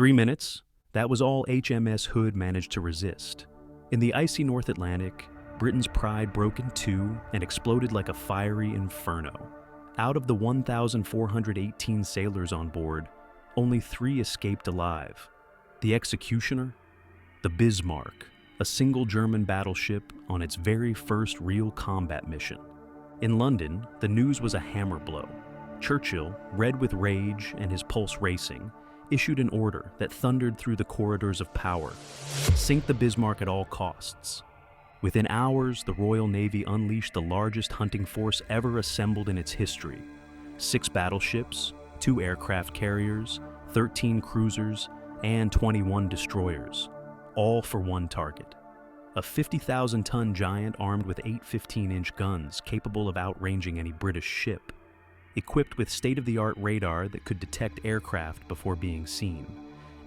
3 minutes, that was all HMS Hood managed to resist. In the icy North Atlantic, Britain's pride broke in two and exploded like a fiery inferno. Out of the 1,418 sailors on board, only 3 escaped alive. The executioner? The Bismarck, a single German battleship on its very first real combat mission. In London, the news was a hammer blow. Churchill, red with rage and his pulse racing, issued an order that thundered through the corridors of power: sink the Bismarck at all costs. Within hours, the Royal Navy unleashed the largest hunting force ever assembled in its history. 6 battleships, 2 aircraft carriers, 13 cruisers, and 21 destroyers, all for one target. A 50,000-ton giant armed with 8 15-inch guns capable of outranging any British ship, equipped with state-of-the-art radar that could detect aircraft before being seen,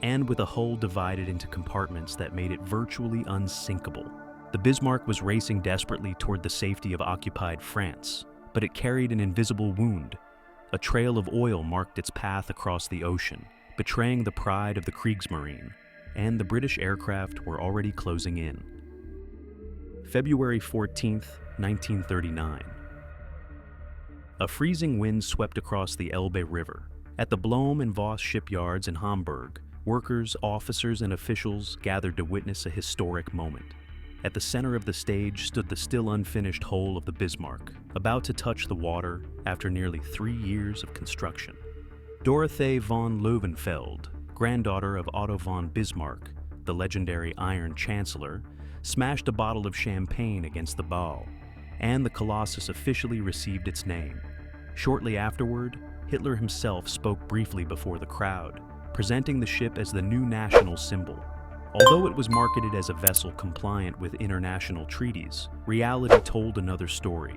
and with a hull divided into compartments that made it virtually unsinkable. The Bismarck was racing desperately toward the safety of occupied France, but it carried an invisible wound. A trail of oil marked its path across the ocean, betraying the pride of the Kriegsmarine, and the British aircraft were already closing in. February 14th, 1939. A freezing wind swept across the Elbe River. At the Blohm and Voss shipyards in Hamburg, workers, officers, and officials gathered to witness a historic moment. At the center of the stage stood the still unfinished hull of the Bismarck, about to touch the water after nearly 3 years of construction. Dorothee von Löwenfeld, granddaughter of Otto von Bismarck, the legendary Iron Chancellor, smashed a bottle of champagne against the bow, and the Colossus officially received its name. Shortly afterward, Hitler himself spoke briefly before the crowd, presenting the ship as the new national symbol. Although it was marketed as a vessel compliant with international treaties, reality told another story.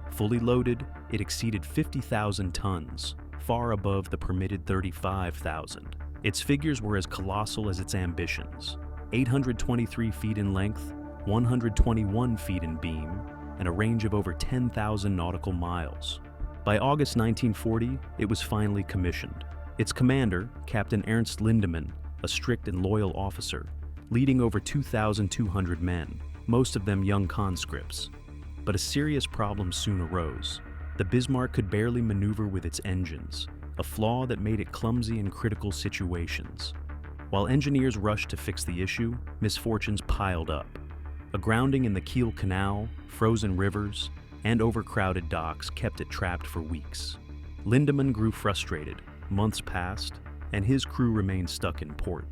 Fully loaded, it exceeded 50,000 tons, far above the permitted 35,000. Its figures were as colossal as its ambitions: 823 feet in length, 121 feet in beam, and a range of over 10,000 nautical miles. By August 1940, it was finally commissioned. Its commander, Captain Ernst Lindemann, a strict and loyal officer, leading over 2,200 men, most of them young conscripts. But a serious problem soon arose. The Bismarck could barely maneuver with its engines, a flaw that made it clumsy in critical situations. While engineers rushed to fix the issue, misfortunes piled up. A grounding in the Kiel Canal, frozen rivers, and overcrowded docks kept it trapped for weeks. Lindemann grew frustrated. Months passed, and his crew remained stuck in port.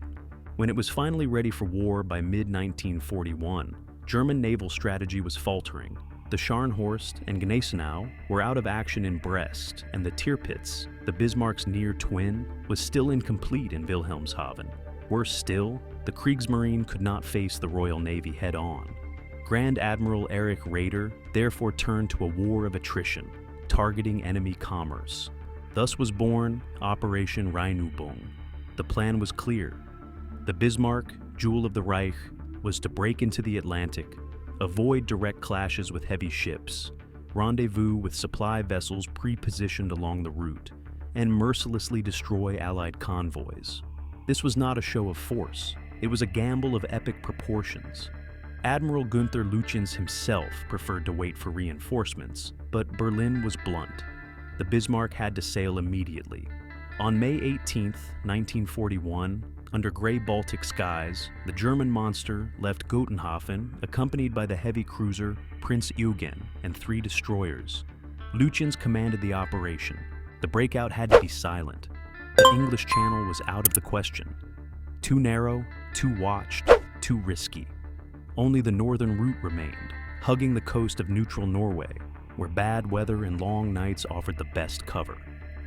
When it was finally ready for war by mid-1941, German naval strategy was faltering. The Scharnhorst and Gneisenau were out of action in Brest, and the Tirpitz, the Bismarck's near twin, was still incomplete in Wilhelmshaven. Worse still, the Kriegsmarine could not face the Royal Navy head-on. Grand Admiral Erich Raeder therefore turned to a war of attrition, targeting enemy commerce. Thus was born Operation Rheinübung. The plan was clear. The Bismarck, jewel of the Reich, was to break into the Atlantic, avoid direct clashes with heavy ships, rendezvous with supply vessels pre-positioned along the route, and mercilessly destroy Allied convoys. This was not a show of force. It was a gamble of epic proportions. Admiral Günther Lütjens himself preferred to wait for reinforcements, but Berlin was blunt. The Bismarck had to sail immediately. On May 18, 1941, under gray Baltic skies, the German monster left Gotenhafen accompanied by the heavy cruiser Prinz Eugen and 3 destroyers. Lütjens commanded the operation. The breakout had to be silent. The English Channel was out of the question. Too narrow, too watched, too risky. Only the northern route remained, hugging the coast of neutral Norway, where bad weather and long nights offered the best cover.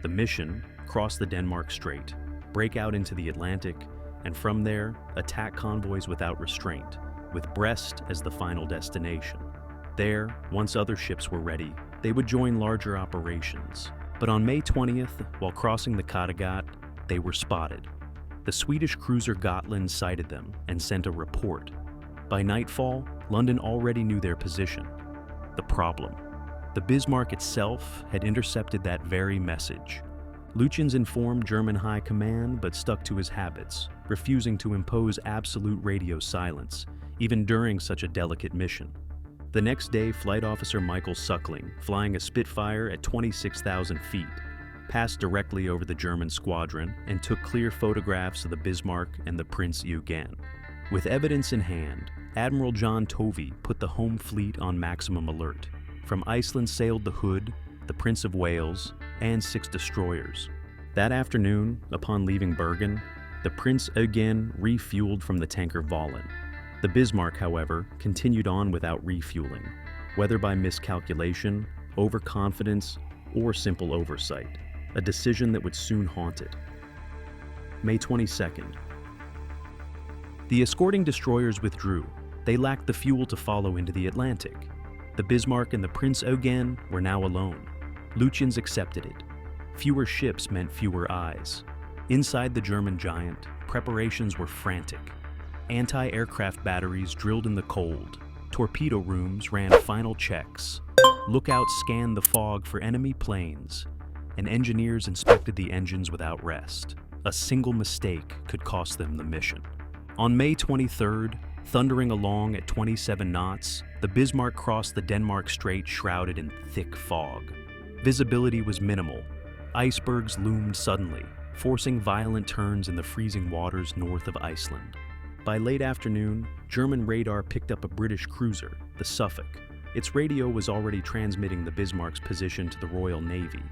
The mission: cross the Denmark Strait, break out into the Atlantic, and from there, attack convoys without restraint, with Brest as the final destination. There, once other ships were ready, they would join larger operations. But on May 20th, while crossing the Kattegat, they were spotted. The Swedish cruiser Gotland sighted them and sent a report. By nightfall, London already knew their position. The problem: the Bismarck itself had intercepted that very message. Lütjens informed German High Command but stuck to his habits, refusing to impose absolute radio silence, even during such a delicate mission. The next day, Flight Officer Michael Suckling, flying a Spitfire at 26,000 feet, passed directly over the German squadron and took clear photographs of the Bismarck and the Prinz Eugen. With evidence in hand, Admiral John Tovey put the home fleet on maximum alert. From Iceland sailed the Hood, the Prince of Wales, and 6 destroyers. That afternoon, upon leaving Bergen, the Prinz Eugen refueled from the tanker Vallen. The Bismarck, however, continued on without refueling, whether by miscalculation, overconfidence, or simple oversight, a decision that would soon haunt it. May 22nd. The escorting destroyers withdrew. They lacked the fuel to follow into the Atlantic. The Bismarck and the Prinz Eugen were now alone. Lutyens accepted it. Fewer ships meant fewer eyes. Inside the German giant, preparations were frantic. Anti-aircraft batteries drilled in the cold. Torpedo rooms ran final checks. Lookouts scanned the fog for enemy planes, and engineers inspected the engines without rest. A single mistake could cost them the mission. On May 23rd, thundering along at 27 knots, the Bismarck crossed the Denmark Strait shrouded in thick fog. Visibility was minimal. Icebergs loomed suddenly, forcing violent turns in the freezing waters north of Iceland. By late afternoon, German radar picked up a British cruiser, the Suffolk. Its radio was already transmitting the Bismarck's position to the Royal Navy.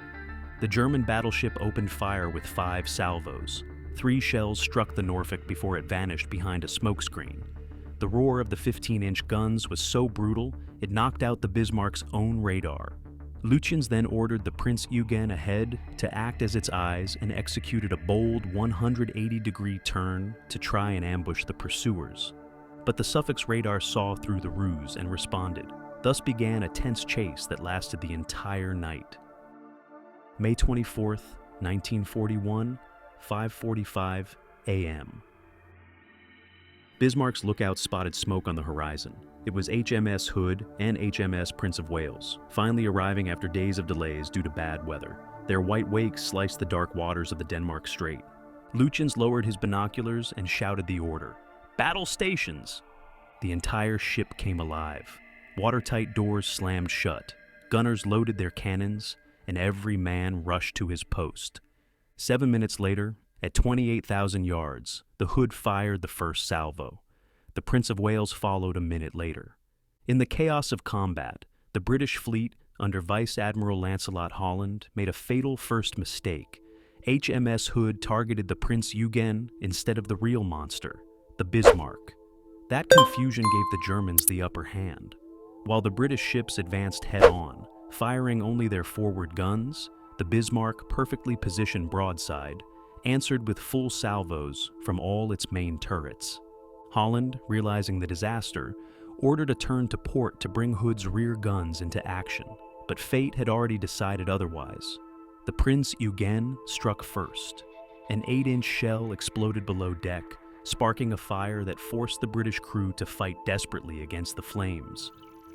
The German battleship opened fire with 5 salvos. 3 shells struck the Norfolk before it vanished behind a smokescreen. The roar of the 15-inch guns was so brutal, it knocked out the Bismarck's own radar. Lutyens then ordered the Prinz Eugen ahead to act as its eyes and executed a bold 180-degree turn to try and ambush the pursuers. But the Suffolk's radar saw through the ruse and responded. Thus began a tense chase that lasted the entire night. May 24th, 1941, 5:45 a.m. Bismarck's lookouts spotted smoke on the horizon. It was HMS Hood and HMS Prince of Wales, finally arriving after days of delays due to bad weather. Their white wakes sliced the dark waters of the Denmark Strait. Lutyens lowered his binoculars and shouted the order, "Battle stations!" The entire ship came alive. Watertight doors slammed shut. Gunners loaded their cannons, and every man rushed to his post. 7 minutes later, at 28,000 yards, the Hood fired the first salvo. The Prince of Wales followed a minute later. In the chaos of combat, the British fleet, under Vice Admiral Lancelot Holland, made a fatal first mistake. HMS Hood targeted the Prinz Eugen instead of the real monster, the Bismarck. That confusion gave the Germans the upper hand. While the British ships advanced head-on, firing only their forward guns, the Bismarck, perfectly positioned broadside, answered with full salvos from all its main turrets. Holland, realizing the disaster, ordered a turn to port to bring Hood's rear guns into action, but fate had already decided otherwise. The Prinz Eugen struck first. An 8-inch shell exploded below deck, sparking a fire that forced the British crew to fight desperately against the flames.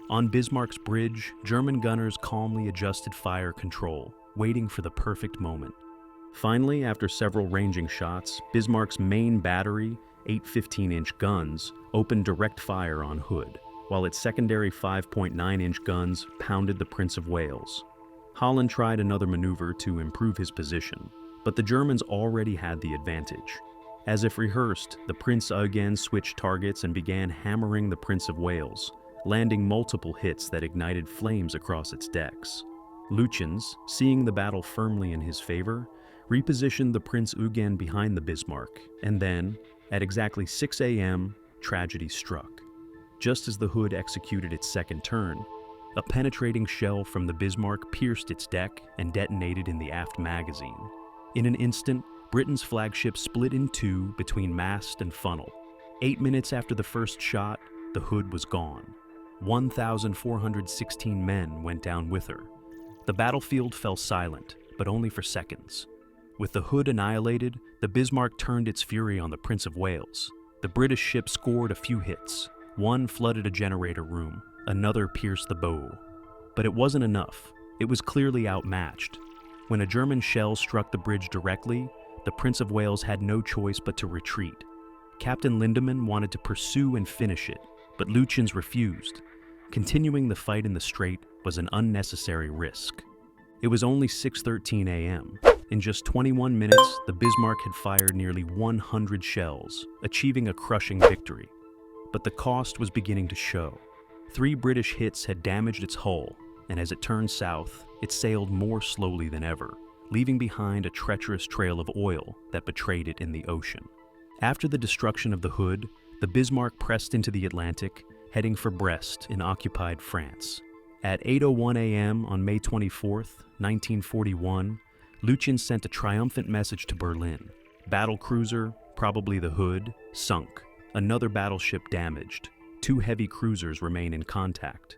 On Bismarck's bridge, German gunners calmly adjusted fire control, waiting for the perfect moment. Finally, after several ranging shots, Bismarck's main battery, 8 15-inch guns, opened direct fire on Hood, while its secondary 5.9-inch guns pounded the Prince of Wales. Holland tried another maneuver to improve his position, but the Germans already had the advantage. As if rehearsed, the Prinz Eugen switched targets and began hammering the Prince of Wales, landing multiple hits that ignited flames across its decks. Lutyens, seeing the battle firmly in his favor, repositioned the Prinz Eugen behind the Bismarck, and then, at exactly 6 a.m., tragedy struck. Just as the Hood executed its second turn, a penetrating shell from the Bismarck pierced its deck and detonated in the aft magazine. In an instant, Britain's flagship split in two between mast and funnel. 8 minutes after the first shot, the Hood was gone. 1,416 men went down with her. The battlefield fell silent, but only for seconds. With the Hood annihilated, the Bismarck turned its fury on the Prince of Wales. The British ship scored a few hits. One flooded a generator room, another pierced the bow. But it wasn't enough. It was clearly outmatched. When a German shell struck the bridge directly, the Prince of Wales had no choice but to retreat. Captain Lindemann wanted to pursue and finish it, but Lütjens refused. Continuing the fight in the strait was an unnecessary risk. It was only 6:13 a.m. In just 21 minutes, the Bismarck had fired nearly 100 shells, achieving a crushing victory. But the cost was beginning to show. 3 British hits had damaged its hull, and as it turned south, it sailed more slowly than ever, leaving behind a treacherous trail of oil that betrayed it in the ocean. After the destruction of the Hood, the Bismarck pressed into the Atlantic, heading for Brest in occupied France. At 8:01 a.m. on May 24, 1941, Lütjens sent a triumphant message to Berlin. Battle cruiser, probably the Hood, sunk. Another battleship damaged. 2 heavy cruisers remain in contact.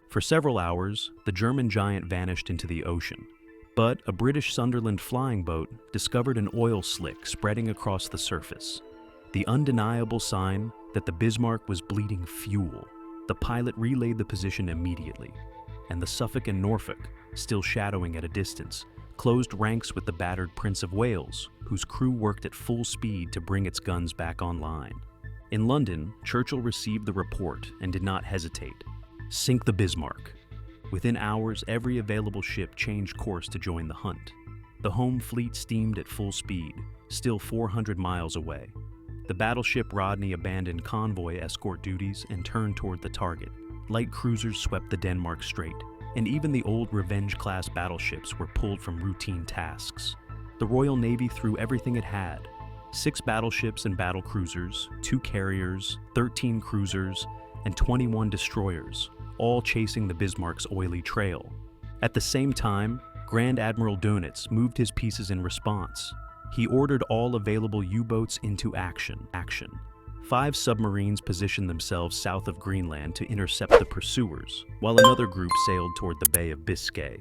For several hours, the German giant vanished into the ocean. But a British Sunderland flying boat discovered an oil slick spreading across the surface. The undeniable sign that the Bismarck was bleeding fuel. The pilot relayed the position immediately, and the Suffolk and Norfolk, still shadowing at a distance, closed ranks with the battered Prince of Wales, whose crew worked at full speed to bring its guns back online. In London, Churchill received the report and did not hesitate. Sink the Bismarck. Within hours, every available ship changed course to join the hunt. The home fleet steamed at full speed, still 400 miles away. The battleship Rodney abandoned convoy escort duties and turned toward the target. Light cruisers swept the Denmark Strait, and even the old Revenge-class battleships were pulled from routine tasks. The Royal Navy threw everything it had: 6 battleships and battle cruisers, 2 carriers, 13 cruisers, and 21 destroyers, all chasing the Bismarck's oily trail. At the same time, Grand Admiral Dönitz moved his pieces in response. He ordered all available U-boats into action. 5 submarines positioned themselves south of Greenland to intercept the pursuers, while another group sailed toward the Bay of Biscay,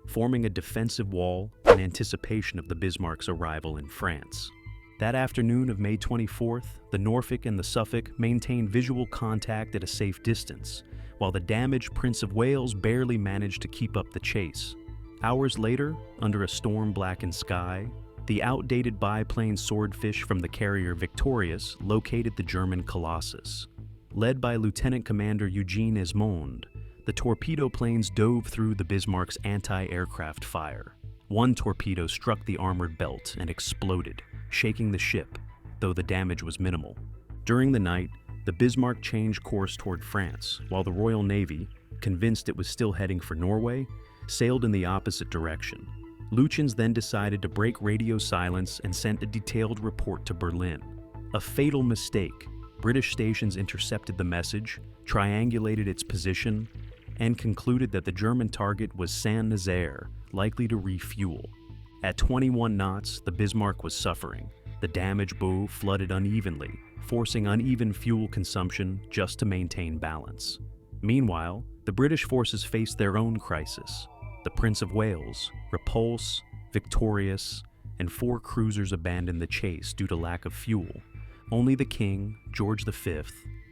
forming a defensive wall in anticipation of the Bismarck's arrival in France. That afternoon of May 24th, the Norfolk and the Suffolk maintained visual contact at a safe distance, while the damaged Prince of Wales barely managed to keep up the chase. Hours later, under a storm-blackened sky, the outdated biplane Swordfish from the carrier Victorious located the German Colossus. Led by Lieutenant Commander Eugene Esmond, the torpedo planes dove through the Bismarck's anti-aircraft fire. One torpedo struck the armored belt and exploded, shaking the ship, though the damage was minimal. During the night, the Bismarck changed course toward France, while the Royal Navy, convinced it was still heading for Norway, sailed in the opposite direction. Lütjens then decided to break radio silence and sent a detailed report to Berlin. A fatal mistake. British stations intercepted the message, triangulated its position, and concluded that the German target was Saint-Nazaire, likely to refuel. At 21 knots, the Bismarck was suffering. The damaged bow flooded unevenly, forcing uneven fuel consumption just to maintain balance. Meanwhile, the British forces faced their own crisis. The Prince of Wales, Repulse, Victorious, and 4 cruisers abandoned the chase due to lack of fuel. Only the King, George V,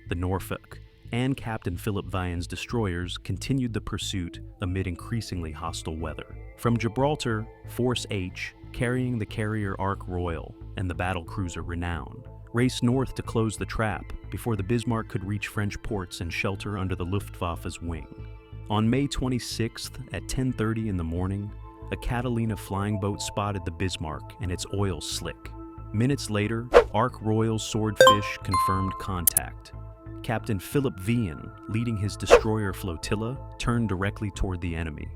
the Norfolk, and Captain Philip Vian's destroyers continued the pursuit amid increasingly hostile weather. From Gibraltar, Force H, carrying the carrier Ark Royal and the battlecruiser Renown, raced north to close the trap before the Bismarck could reach French ports and shelter under the Luftwaffe's wing. On May 26th at 10:30 in the morning, a Catalina flying boat spotted the Bismarck and its oil slick. Minutes later, Ark Royal's Swordfish confirmed contact. Captain Philip Vian, leading his destroyer flotilla, turned directly toward the enemy.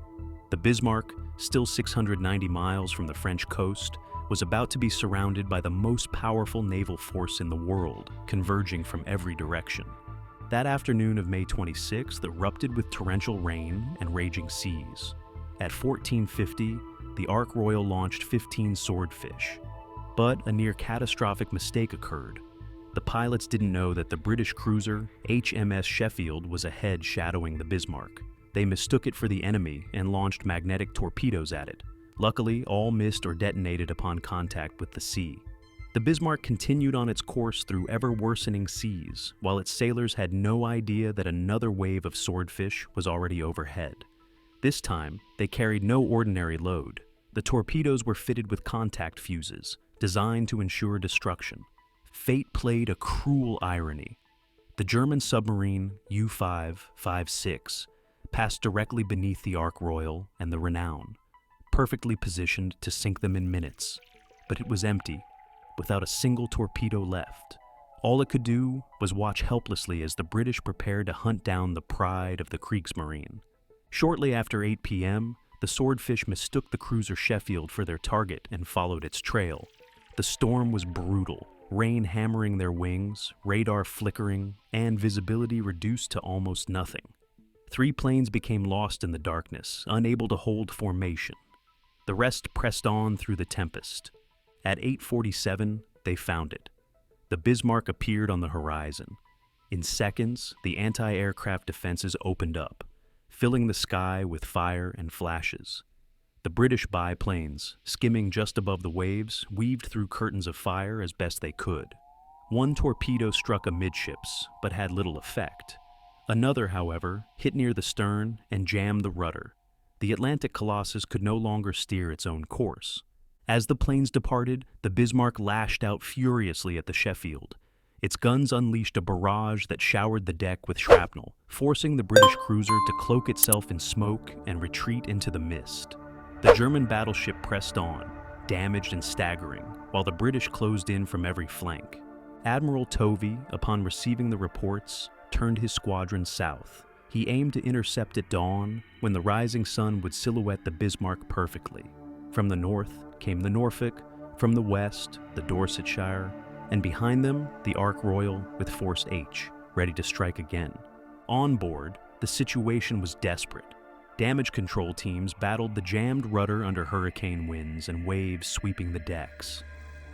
The Bismarck, still 690 miles from the French coast, was about to be surrounded by the most powerful naval force in the world, converging from every direction. That afternoon of May 26th erupted with torrential rain and raging seas. At 14:50, the Ark Royal launched 15 Swordfish. But a near-catastrophic mistake occurred. The pilots didn't know that the British cruiser HMS Sheffield was ahead shadowing the Bismarck. They mistook it for the enemy and launched magnetic torpedoes at it. Luckily, all missed or detonated upon contact with the sea. The Bismarck continued on its course through ever-worsening seas, while its sailors had no idea that another wave of Swordfish was already overhead. This time, they carried no ordinary load. The torpedoes were fitted with contact fuses, designed to ensure destruction. fate played a cruel irony. The German submarine U-556 passed directly beneath the Ark Royal and the Renown, perfectly positioned to sink them in minutes. But it was empty, without a single torpedo left. All it could do was watch helplessly as the British prepared to hunt down the pride of the Kriegsmarine. Shortly after 8 p.m., the Swordfish mistook the cruiser Sheffield for their target and followed its trail. The storm was brutal, rain hammering their wings, radar flickering, and visibility reduced to almost nothing. 3 planes became lost in the darkness, unable to hold formation. The rest pressed on through the tempest. At 8:47, they found it. The Bismarck appeared on the horizon. In seconds, the anti-aircraft defenses opened up, filling the sky with fire and flashes. The British biplanes, skimming just above the waves, weaved through curtains of fire as best they could. One torpedo struck amidships, but had little effect. Another, however, hit near the stern and jammed the rudder. The Atlantic Colossus could no longer steer its own course. As the planes departed, the Bismarck lashed out furiously at the Sheffield. Its guns unleashed a barrage that showered the deck with shrapnel, forcing the British cruiser to cloak itself in smoke and retreat into the mist. The German battleship pressed on, damaged and staggering, while the British closed in from every flank. Admiral Tovey, upon receiving the reports, turned his squadron south. He aimed to intercept at dawn, when the rising sun would silhouette the Bismarck perfectly. From the north came the Norfolk, from the west, the Dorsetshire, and behind them, the Ark Royal with Force H, ready to strike again. On board, the situation was desperate. Damage control teams battled the jammed rudder under hurricane winds and waves sweeping the decks.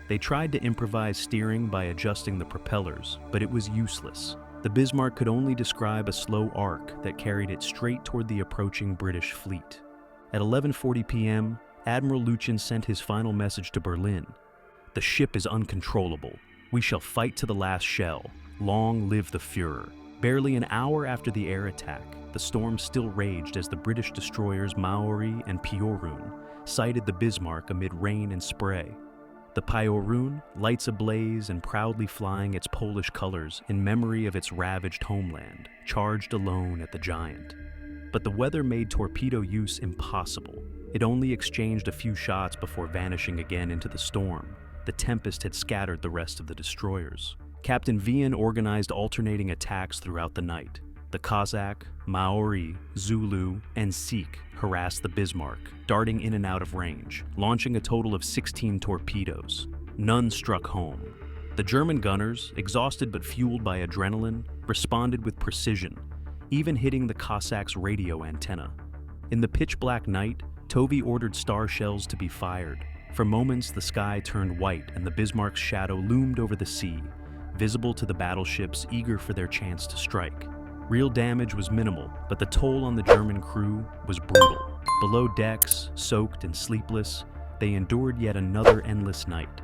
They tried to improvise steering by adjusting the propellers, but it was useless. The Bismarck could only describe a slow arc that carried it straight toward the approaching British fleet. At 11:40 p.m., Admiral Lucian sent his final message to Berlin. "The ship is uncontrollable. We shall fight to the last shell. Long live the Führer." Barely an hour after the air attack, the storm still raged as the British destroyers Maori and Pioruin sighted the Bismarck amid rain and spray. The Pioruin, lights ablaze and proudly flying its Polish colors in memory of its ravaged homeland, charged alone at the giant. But the weather made torpedo use impossible. It only exchanged a few shots before vanishing again into the storm. The tempest had scattered the rest of the destroyers. Captain Vian organized alternating attacks throughout the night. The Cossack, Maori, Zulu, and Sikh harassed the Bismarck, darting in and out of range, launching a total of 16 torpedoes. None struck home. The German gunners, exhausted but fueled by adrenaline, responded with precision, even hitting the Cossacks' radio antenna. In the pitch-black night, Tovey ordered star shells to be fired. For moments, the sky turned white and the Bismarck's shadow loomed over the sea, visible to the battleships eager for their chance to strike. Real damage was minimal, but the toll on the German crew was brutal. Below decks, soaked and sleepless, they endured yet another endless night.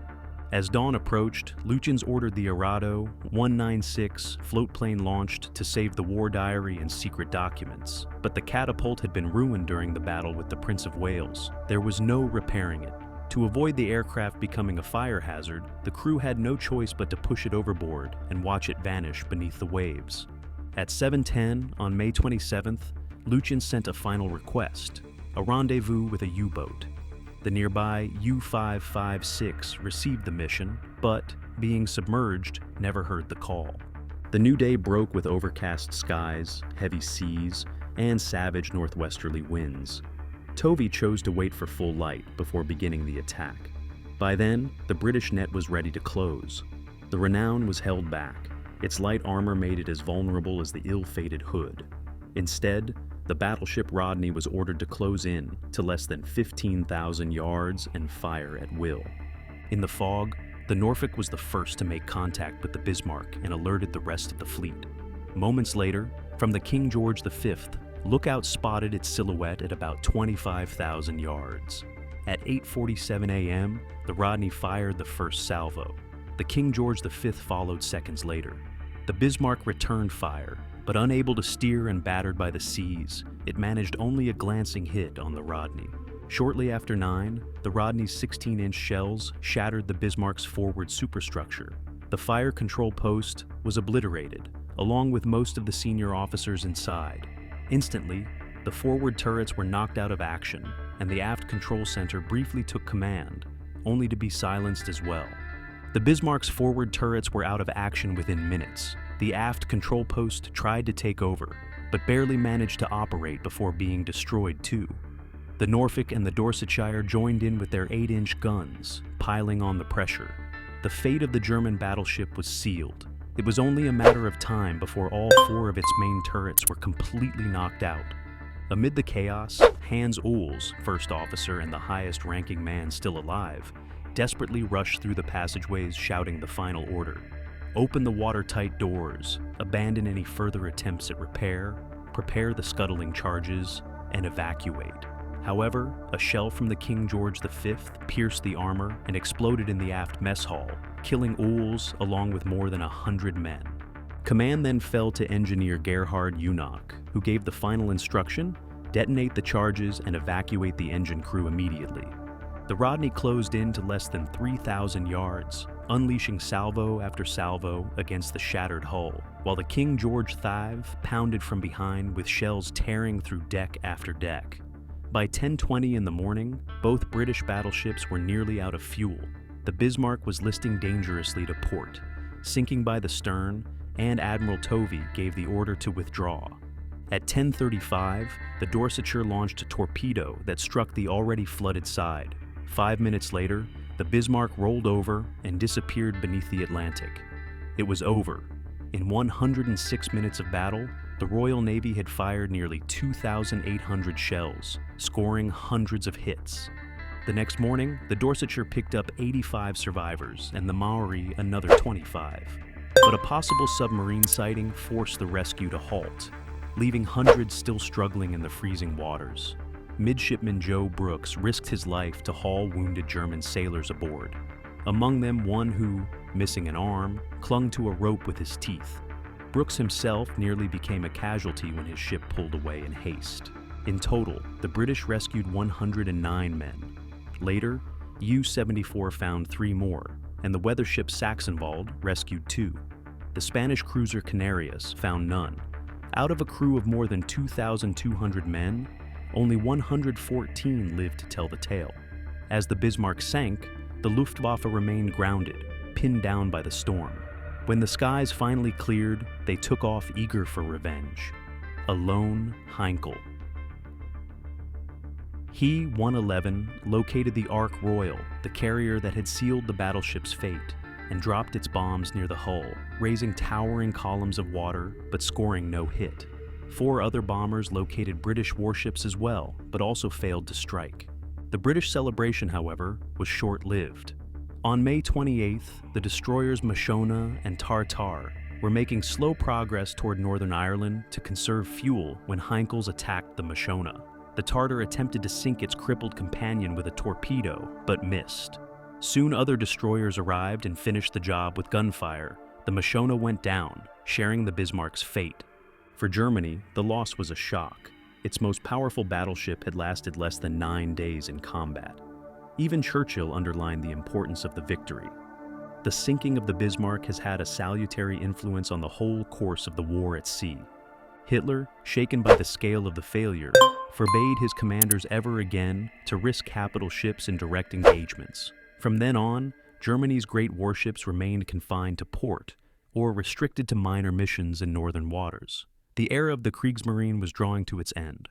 As dawn approached, Lutyens ordered the Arado 196 float plane launched to save the war diary and secret documents. But the catapult had been ruined during the battle with the Prince of Wales. There was no repairing it. To avoid the aircraft becoming a fire hazard, the crew had no choice but to push it overboard and watch it vanish beneath the waves. At 7:10 on May 27th, Lutyens sent a final request, a rendezvous with a U-boat. The nearby U-556 received the mission, but, being submerged, never heard the call. The new day broke with overcast skies, heavy seas, and savage northwesterly winds. Tovey chose to wait for full light before beginning the attack. By then, the British net was ready to close. The Renown was held back. Its light armor made it as vulnerable as the ill-fated Hood. Instead, the battleship Rodney was ordered to close in to less than 15,000 yards and fire at will. In the fog, the Norfolk was the first to make contact with the Bismarck and alerted the rest of the fleet. Moments later, from the King George V, lookouts spotted its silhouette at about 25,000 yards. At 8:47 a.m., the Rodney fired the first salvo. The King George V followed seconds later. The Bismarck returned fire, but unable to steer and battered by the seas, it managed only a glancing hit on the Rodney. Shortly after 9, the Rodney's 16-inch shells shattered the Bismarck's forward superstructure. The fire control post was obliterated, along with most of the senior officers inside. Instantly, the forward turrets were knocked out of action, and the aft control center briefly took command, only to be silenced as well. The Bismarck's forward turrets were out of action within minutes. The aft control post tried to take over, but barely managed to operate before being destroyed too. The Norfolk and the Dorsetshire joined in with their 8-inch guns, piling on the pressure. The fate of the German battleship was sealed. It was only a matter of time before all 4 of its main turrets were completely knocked out. Amid the chaos, Hans Oehls, first officer and the highest-ranking man still alive, desperately rushed through the passageways shouting the final order. Open the watertight doors, abandon any further attempts at repair, prepare the scuttling charges, and evacuate. However, a shell from the King George V pierced the armor and exploded in the aft mess hall, killing Oehls along with more than 100 men. Command then fell to engineer Gerhard Unach, who gave the final instruction: detonate the charges and evacuate the engine crew immediately. The Rodney closed in to less than 3,000 yards, unleashing salvo after salvo against the shattered hull, while the King George V pounded from behind with shells tearing through deck after deck. By 10:20 in the morning, both British battleships were nearly out of fuel. The Bismarck was listing dangerously to port, sinking by the stern, and Admiral Tovey gave the order to withdraw. At 10:35, the Dorsetshire launched a torpedo that struck the already flooded side. 5 minutes later, the Bismarck rolled over and disappeared beneath the Atlantic. It was over. In 106 minutes of battle, the Royal Navy had fired nearly 2,800 shells, scoring hundreds of hits. The next morning, the Dorsetshire picked up 85 survivors and the Maori another 25. But a possible submarine sighting forced the rescue to halt, leaving hundreds still struggling in the freezing waters. Midshipman Joe Brooks risked his life to haul wounded German sailors aboard. Among them one who, missing an arm, clung to a rope with his teeth. Brooks himself nearly became a casualty when his ship pulled away in haste. In total, the British rescued 109 men. Later, U-74 found 3 more, and the weather ship Saxonwald rescued 2. The Spanish cruiser Canarias found none. Out of a crew of more than 2,200 men, only 114 lived to tell the tale. As the Bismarck sank, the Luftwaffe remained grounded, pinned down by the storm. When the skies finally cleared, they took off eager for revenge. A lone Heinkel. He, 111, located the Ark Royal, the carrier that had sealed the battleship's fate, and dropped its bombs near the hull, raising towering columns of water but scoring no hit. 4 other bombers located British warships as well, but also failed to strike. The British celebration, however, was short-lived. On May 28th, the destroyers Mashona and Tartar were making slow progress toward Northern Ireland to conserve fuel when Heinkels attacked the Mashona. The Tartar attempted to sink its crippled companion with a torpedo, but missed. Soon other destroyers arrived and finished the job with gunfire. The Mashona went down, sharing the Bismarck's fate. For Germany, the loss was a shock. Its most powerful battleship had lasted less than 9 days in combat. Even Churchill underlined the importance of the victory. The sinking of the Bismarck has had a salutary influence on the whole course of the war at sea. Hitler, shaken by the scale of the failure, forbade his commanders ever again to risk capital ships in direct engagements. From then on, Germany's great warships remained confined to port, or restricted to minor missions in northern waters. The era of the Kriegsmarine was drawing to its end.